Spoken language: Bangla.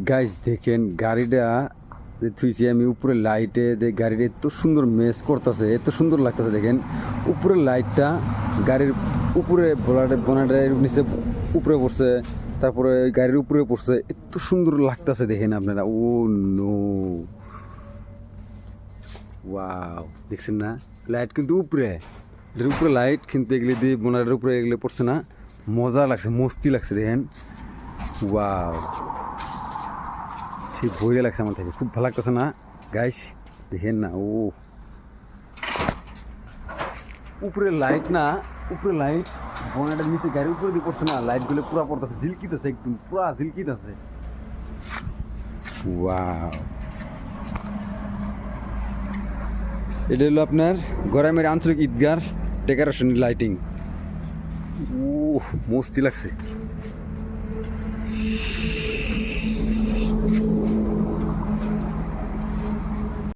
গাইস দেখেন গাড়িটা থুইছি আমি উপরে লাইটে গাড়িটা এত সুন্দর মেস করতেছে, এত সুন্দর লাগতেছে। দেখেন উপরে লাইটটা গাড়ির উপরে বোনাটের নিচে উপরে পড়ছে, তারপরে গাড়ির উপরে পড়ছে, এত সুন্দর লাগতেছে। দেখেন আপনারা, ও নো, ওয়াও, দেখছেন না? লাইট কিন্তু উপরে, এটার উপরে লাইট কিন্তু এগুলি দিয়ে বোনাটের উপরে এগুলো পড়ছে না, মজা লাগছে, মস্তি লাগছে। দেখেন ওয়াও, ঠিক বইরে লাগছে আমার থেকে, খুব ভালো লাগতেছে না গাইস? দেখেন না, ও উপরে লাইট না, উপরে লাইট বোনাটের নিচে গাড়ির উপরে দিয়ে পড়ছে না, লাইটগুলো পুরা পড়তেছে, ঝিলকিতেছে, একদম পুরা ঝিলকিতেছে। ওয়াও, এটা হলো আপনার গরামের আঞ্চলিক ঈদগার ডেকোরেশন লাইটিং। ও মস্তি লাগছে।